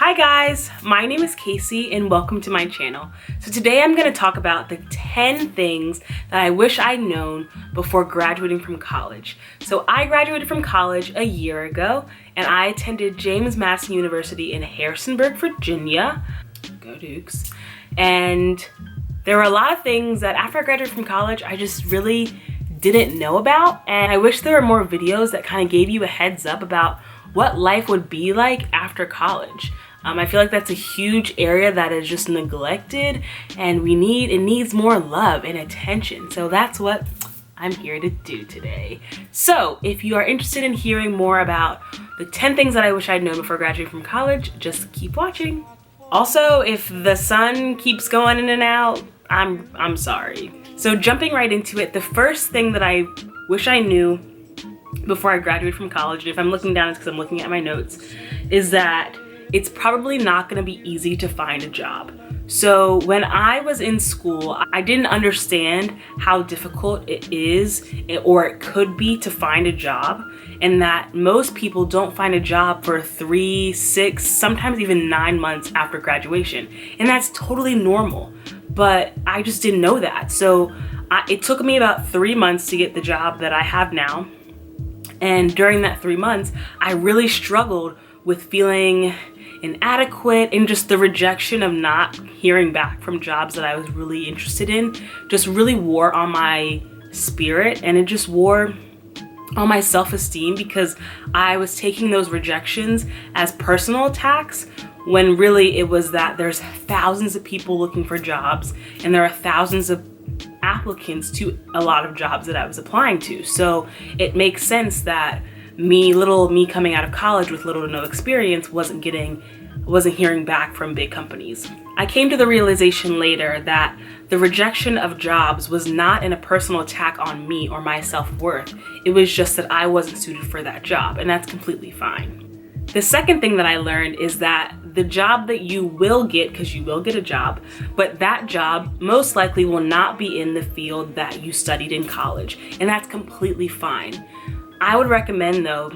Hi guys, my name is Kasey and welcome to my channel. So today I'm going to talk about the 10 things that I wish I'd known before graduating from college. So I graduated from college a year ago and I attended James Madison University in Harrisonburg, Virginia. Go Dukes. And there were a lot of things that after I graduated from college, I just really didn't know about. And I wish there were more videos that kind of gave you a heads up about what life would be like after college. I feel like that's a huge area that is just neglected and it needs more love and attention. So that's what I'm here to do today. So if you are interested in hearing more about the 10 things that I wish I'd known before graduating from college, just keep watching. Also, if the sun keeps going in and out, I'm sorry. So jumping right into it, the first thing that I wish I knew before I graduated from college, and if I'm looking down, it's because I'm looking at my notes, is that it's probably not going to be easy to find a job. So when I was in school, I didn't understand how difficult it is or it could be to find a job, and that most people don't find a job for 3, 6, sometimes even 9 months after graduation. And that's totally normal, but I just didn't know that. So it took me about 3 months to get the job that I have now. And during that 3 months, I really struggled with feeling inadequate, and just the rejection of not hearing back from jobs that I was really interested in just really wore on my spirit, and it just wore on my self-esteem because I was taking those rejections as personal attacks when really it was that there's thousands of people looking for jobs and there are thousands of applicants to a lot of jobs that I was applying to. So it makes sense that little me coming out of college with little to no experience wasn't hearing back from big companies. I came to the realization later that the rejection of jobs was not in a personal attack on me or my self-worth. It was just that I wasn't suited for that job, and that's completely fine. The second thing that I learned is that the job that you will get, because you will get a job, but that job most likely will not be in the field that you studied in college, and that's completely fine. I would recommend though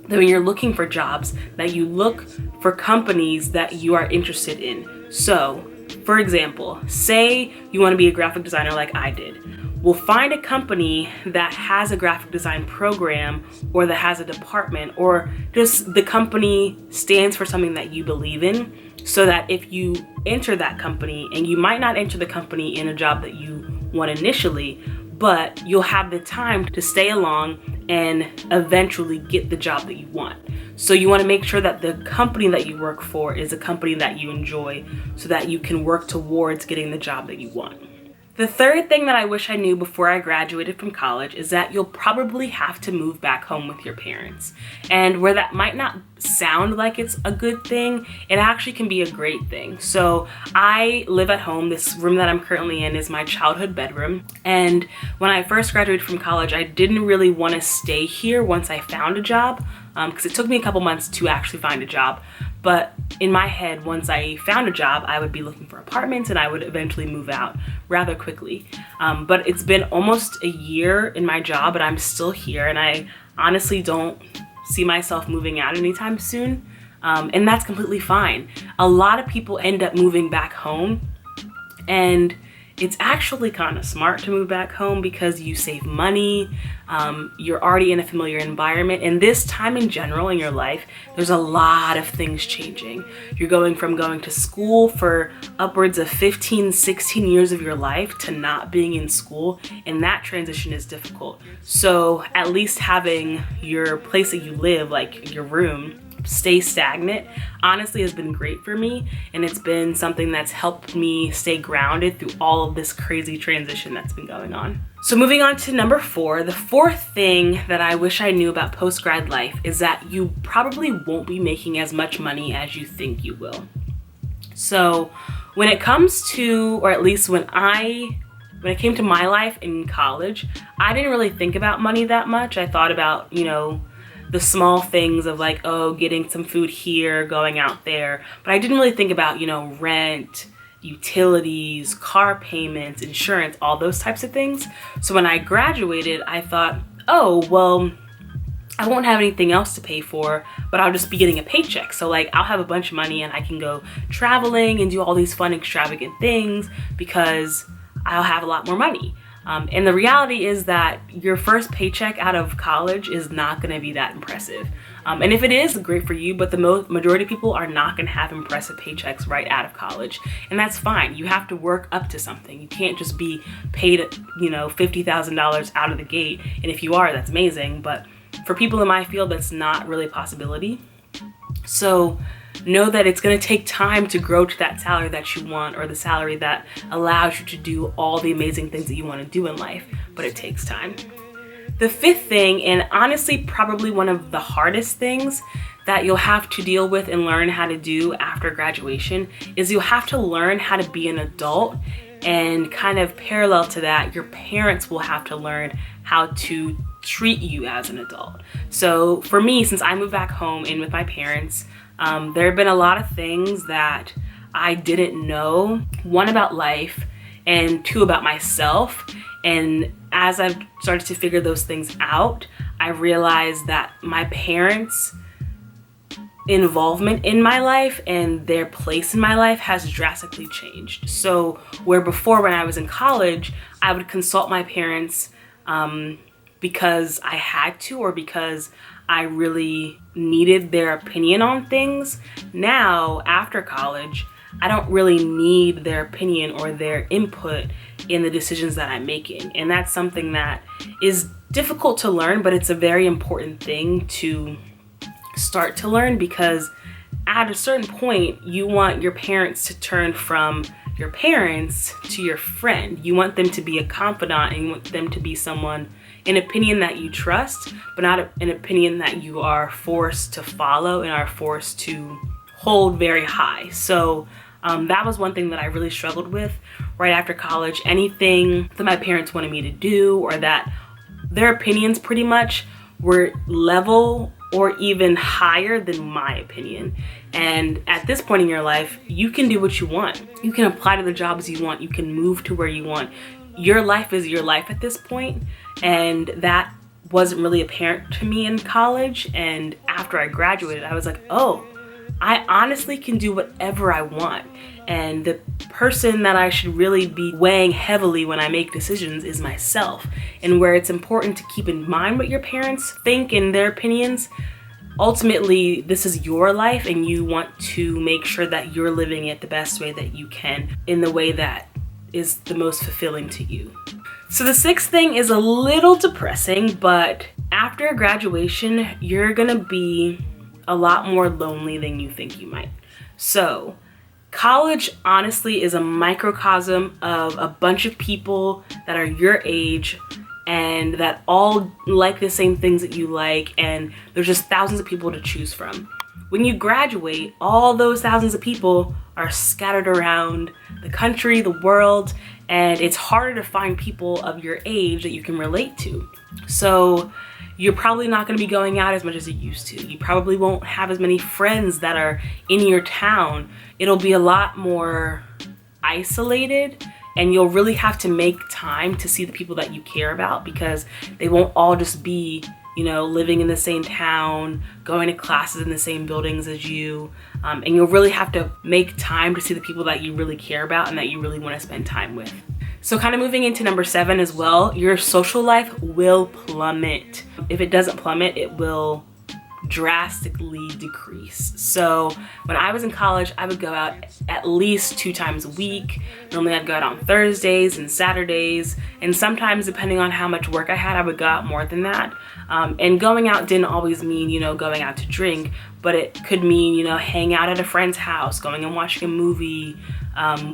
that when you're looking for jobs, that you look for companies that you are interested in. So, for example, say you want to be a graphic designer like I did. We'll find a company that has a graphic design program or that has a department, or just the company stands for something that you believe in, so that if you enter that company, and you might not enter the company in a job that you want initially, but you'll have the time to stay along and eventually get the job that you want. So you want to make sure that the company that you work for is a company that you enjoy so that you can work towards getting the job that you want. The third thing that I wish I knew before I graduated from college is that you'll probably have to move back home with your parents. And where that might not sound like it's a good thing, it actually can be a great thing. So I live at home. This room that I'm currently in is my childhood bedroom. And when I first graduated from college, I didn't really want to stay here once I found a job, because it took me a couple months to actually find a job. But in my head, once I found a job, I would be looking for apartments and I would eventually move out rather quickly. But it's been almost a year in my job and I'm still here, and I honestly don't see myself moving out anytime soon. And that's completely fine. A lot of people end up moving back home, and it's actually kind of smart to move back home because you save money, you're already in a familiar environment, and this time in general in your life, there's a lot of things changing. You're going from going to school for upwards of 15, 16 years of your life to not being in school, and that transition is difficult. So at least having your place that you live, like your room, stay stagnant honestly has been great for me, and it's been something that's helped me stay grounded through all of this crazy transition that's been going on. So moving on to number 4, the fourth thing that I wish I knew about post-grad life is that you probably won't be making as much money as you think you will. So when it comes to, or at least when it came to my life in college, I didn't really think about money that much. I thought about, the small things of like, oh, getting some food here, going out there. But I didn't really think about, rent, utilities, car payments, insurance, all those types of things. So when I graduated, I thought, oh, well, I won't have anything else to pay for, but I'll just be getting a paycheck. So like I'll have a bunch of money and I can go traveling and do all these fun, extravagant things because I'll have a lot more money. And the reality is that your first paycheck out of college is not gonna be that impressive. And if it is, great for you, but the majority of people are not gonna have impressive paychecks right out of college. And that's fine. You have to work up to something. You can't just be paid, you know, $50,000 out of the gate. And if you are, that's amazing. But for people in my field, that's not really a possibility. So know that it's gonna take time to grow to that salary that you want, or the salary that allows you to do all the amazing things that you wanna do in life, but it takes time. The fifth thing, and honestly probably one of the hardest things that you'll have to deal with and learn how to do after graduation, is you'll have to learn how to be an adult, and kind of parallel to that, your parents will have to learn how to treat you as an adult. So for me, since I moved back home in with my parents, there have been a lot of things that I didn't know, one about life and two about myself. And as I've started to figure those things out, I realized that my parents' involvement in my life and their place in my life has drastically changed. So where before, when I was in college, I would consult my parents because I had to, or because I really needed their opinion on things. Now, after college, I don't really need their opinion or their input in the decisions that I'm making. And that's something that is difficult to learn, but it's a very important thing to start to learn, because at a certain point, you want your parents to turn from your parents to your friend. You want them to be a confidant, and you want them to be someone, an opinion that you trust, but not an opinion that you are forced to follow and are forced to hold very high. So that was one thing that I really struggled with right after college. Anything that my parents wanted me to do, or that their opinions pretty much were level or even higher than my opinion. And at this point in your life, you can do what you want. You can apply to the jobs you want. You can move to where you want. Your life is your life at this point, and that wasn't really apparent to me in college. And after I graduated, I was like, oh, I honestly can do whatever I want. And the person that I should really be weighing heavily when I make decisions is myself. And where it's important to keep in mind what your parents think and their opinions, ultimately this is your life, and you want to make sure that you're living it the best way that you can, in the way that is the most fulfilling to you. So the sixth thing is a little depressing, but after graduation, you're gonna be a lot more lonely than you think you might. So college honestly is a microcosm of a bunch of people that are your age and that all like the same things that you like, and there's just thousands of people to choose from. When you graduate, all those thousands of people are scattered around the country, the world, and it's harder to find people of your age that you can relate to. So you're probably not going to be going out as much as you used to. You probably won't have as many friends that are in your town. It'll be a lot more isolated, and you'll really have to make time to see the people that you care about, because they won't all just be, you know, living in the same town, going to classes in the same buildings as you. And you'll really have to make time to see the people that you really care about and that you really want to spend time with. So kind of moving into number 7 as well, your social life will plummet. If it doesn't plummet, it will drastically decrease. So when I was in college, I would go out at least 2 times a week. Normally I'd go out on Thursdays and Saturdays, and sometimes depending on how much work I had, I would go out more than that. And going out didn't always mean, you know, going out to drink, but it could mean, you know, hang out at a friend's house, going and watching a movie,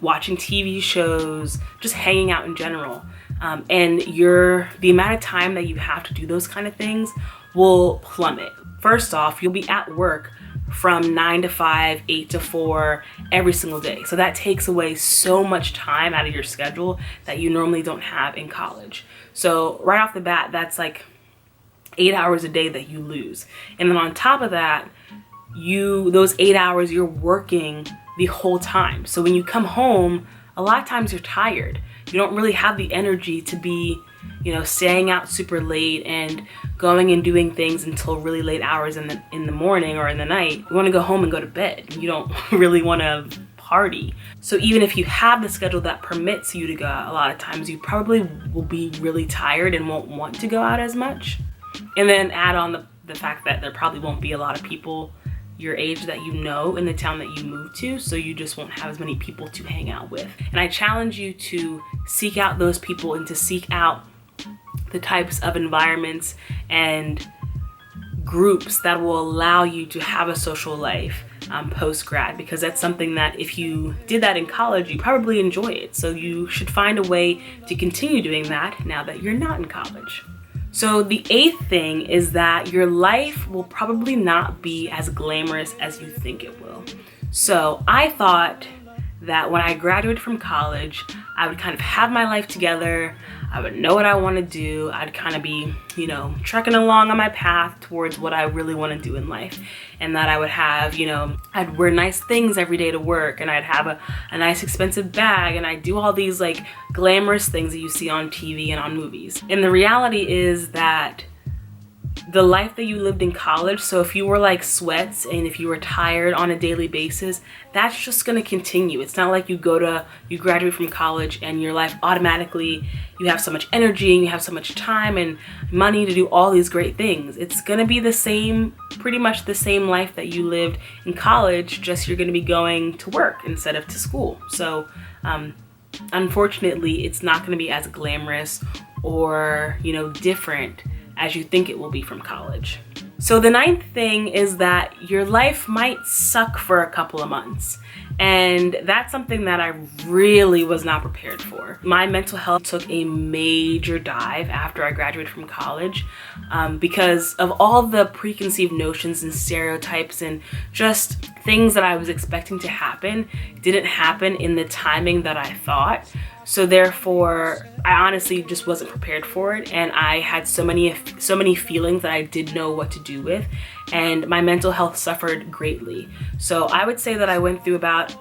watching TV shows, just hanging out in general. And the amount of time that you have to do those kind of things will plummet. First off, you'll be at work from 9 to 5, 8 to 4 every single day. So that takes away so much time out of your schedule that you normally don't have in college. So right off the bat, that's like 8 hours a day that you lose. And then on top of that, those 8 hours, you're working the whole time. So when you come home, a lot of times you're tired. You don't really have the energy to be staying out super late and going and doing things until really late hours in the morning or in the night. You want to go home and go to bed. You don't really want to party. So even if you have the schedule that permits you to go out, a lot of times you probably will be really tired and won't want to go out as much. And then add on the fact that there probably won't be a lot of people your age that in the town that you move to, so you just won't have as many people to hang out with. And I challenge you to seek out those people and to seek out the types of environments and groups that will allow you to have a social life post-grad, because that's something that if you did that in college, you probably enjoy it. So you should find a way to continue doing that now that you're not in college. So the 8th thing is that your life will probably not be as glamorous as you think it will. So I thought that when I graduated from college, I would kind of have my life together. I would know what I want to do. I'd kind of be, trucking along on my path towards what I really want to do in life. And that I would have, I'd wear nice things every day to work, and I'd have a nice expensive bag, and I'd do all these like glamorous things that you see on TV and on movies. And the reality is that the life that you lived in college, so if you were like sweats and if you were tired on a daily basis, that's just gonna continue. It's not like you graduate from college and your life automatically, you have so much energy and you have so much time and money to do all these great things. It's gonna be the same, pretty much the same life that you lived in college, just you're gonna be going to work instead of to school. So unfortunately, it's not gonna be as glamorous or, different as you think it will be from college. So the 9th thing is that your life might suck for a couple of months. And that's something that I really was not prepared for. My mental health took a major dive after I graduated from college because of all the preconceived notions and stereotypes and just things that I was expecting to happen didn't happen in the timing that I thought. So therefore, I honestly just wasn't prepared for it, and I had so many feelings that I didn't know what to do with, and my mental health suffered greatly. So I would say that I went through about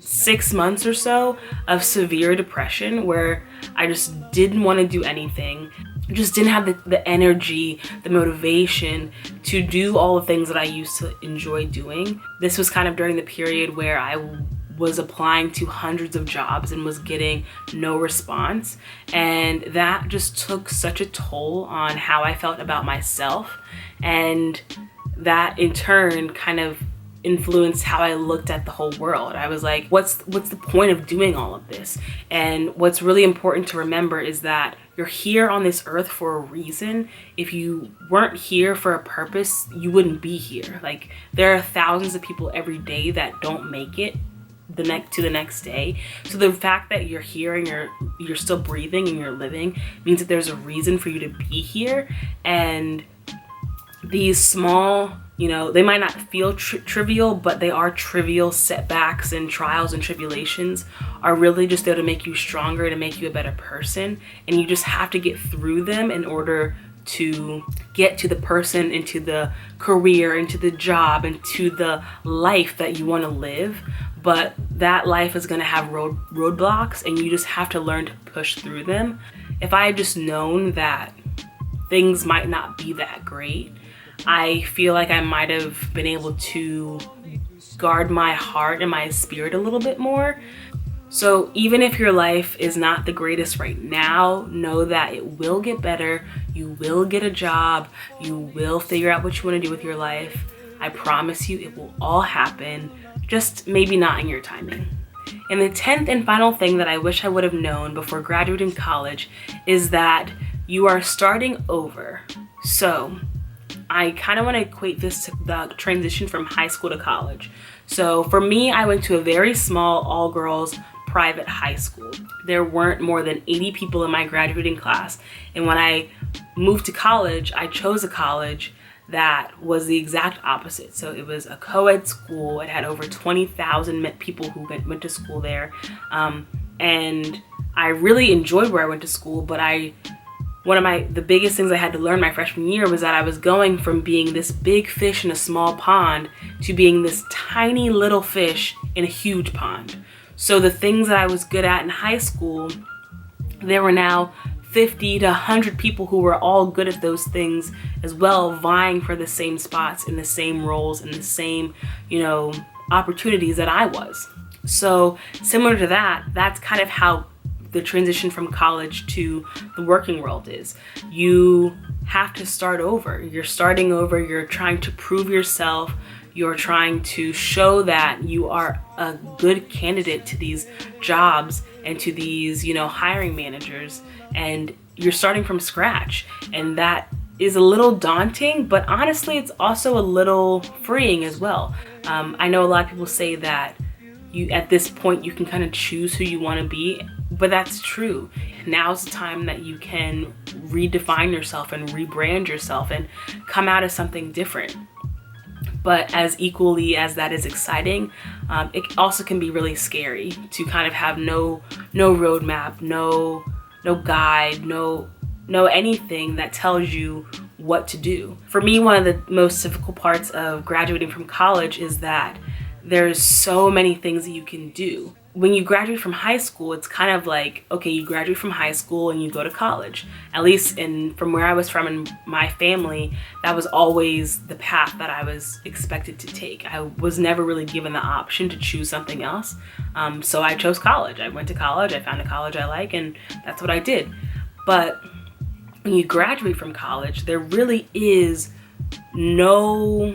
6 months or so of severe depression where I just didn't want to do anything. Just didn't have the energy, the motivation to do all the things that I used to enjoy doing. This was kind of during the period where I was applying to hundreds of jobs and was getting no response. And that just took such a toll on how I felt about myself. And that in turn kind of influenced how I looked at the whole world. I was like, what's the point of doing all of this? And what's really important to remember is that you're here on this earth for a reason. If you weren't here for a purpose, you wouldn't be here. Like, there are thousands of people every day that don't make it to the next day. So the fact that you're here and you're still breathing and you're living means that there's a reason for you to be here. And these small, they might not feel trivial, but they are trivial setbacks and trials and tribulations are really just there to make you stronger, to make you a better person. And you just have to get through them in order to get to the person, into the career, into the job, into the life that you want to live. But that life is going to have roadblocks, and you just have to learn to push through them. If I had just known that things might not be that great, I feel like I might have been able to guard my heart and my spirit a little bit more. So even if your life is not the greatest right now, know that it will get better. You will get a job. You will figure out what you want to do with your life. I promise you it will all happen, just maybe not in your timing. And the 10th and final thing that I wish I would have known before graduating college is that you are starting over. So I kind of want to equate this to the transition from high school to college. So for me, I went to a very small all-girls private high school. There weren't more than 80 people in my graduating class. And when I moved to college, I chose a college that was the exact opposite. So it was a co-ed school. It had over 20,000 people who went to school there. And I really enjoyed where I went to school, but the biggest things I had to learn my freshman year was that I was going from being this big fish in a small pond to being this tiny little fish in a huge pond. So the things that I was good at in high school, there were now 50 to 100 people who were all good at those things as well, vying for the same spots in the same roles and the same, opportunities that I was. So similar to that, that's kind of how the transition from college to the working world is. You have to start over. You're starting over. You're trying to prove yourself. You're trying to show that you are a good candidate to these jobs and to these, hiring managers. And you're starting from scratch. And that is a little daunting, but honestly, it's also a little freeing as well. I know a lot of people say that at this point, you can kind of choose who you want to be, but that's true. Now's the time that you can redefine yourself and rebrand yourself and come out as something different. But as equally as that is exciting, it also can be really scary to kind of have no roadmap, no guide, no anything that tells you what to do. For me, one of the most difficult parts of graduating from college is that there's so many things that you can do. When you graduate from high school, it's kind of like, okay, you graduate from high school and you go to college. At least from where I was from in my family, that was always the path that I was expected to take. I was never really given the option to choose something else. So I chose college. I went to college, I found a college I like, and that's what I did. But when you graduate from college, there really is no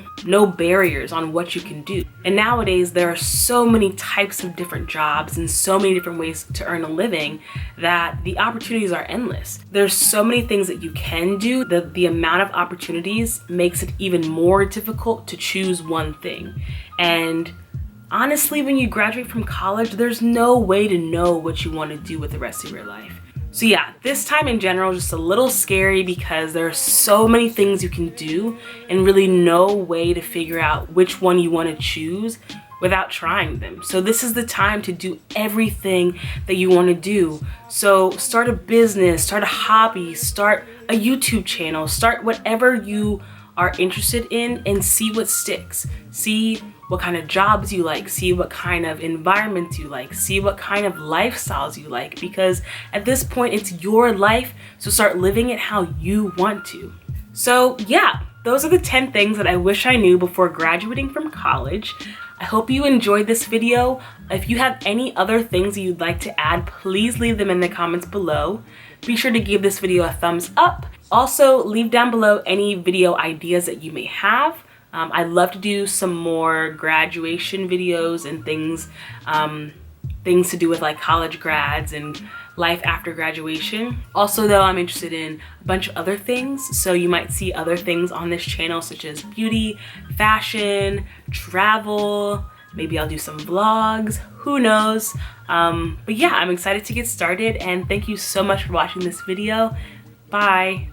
barriers on what you can do. And nowadays there are so many types of different jobs and so many different ways to earn a living that the opportunities are endless. There's so many things that you can do. The amount of opportunities makes it even more difficult to choose one thing. And honestly, when you graduate from college, there's no way to know what you want to do with the rest of your life. So yeah, this time in general is just a little scary because there are so many things you can do and really no way to figure out which one you want to choose without trying them. So this is the time to do everything that you want to do. So start a business, start a hobby, start a YouTube channel, start whatever you are interested in and see what sticks. See what kind of jobs you like, see what kind of environments you like, see what kind of lifestyles you like, because at this point it's your life, so start living it how you want to. So yeah, those are the 10 things that I wish I knew before graduating from college. I hope you enjoyed this video. If you have any other things that you'd like to add, please leave them in the comments below. Be sure to give this video a thumbs up. Also, leave down below any video ideas that you may have. I'd love to do some more graduation videos and things to do with like college grads and life after graduation. Also though, I'm interested in a bunch of other things, so you might see other things on this channel such as beauty, fashion, travel, maybe I'll do some vlogs, who knows. But yeah, I'm excited to get started and thank you so much for watching this video. Bye.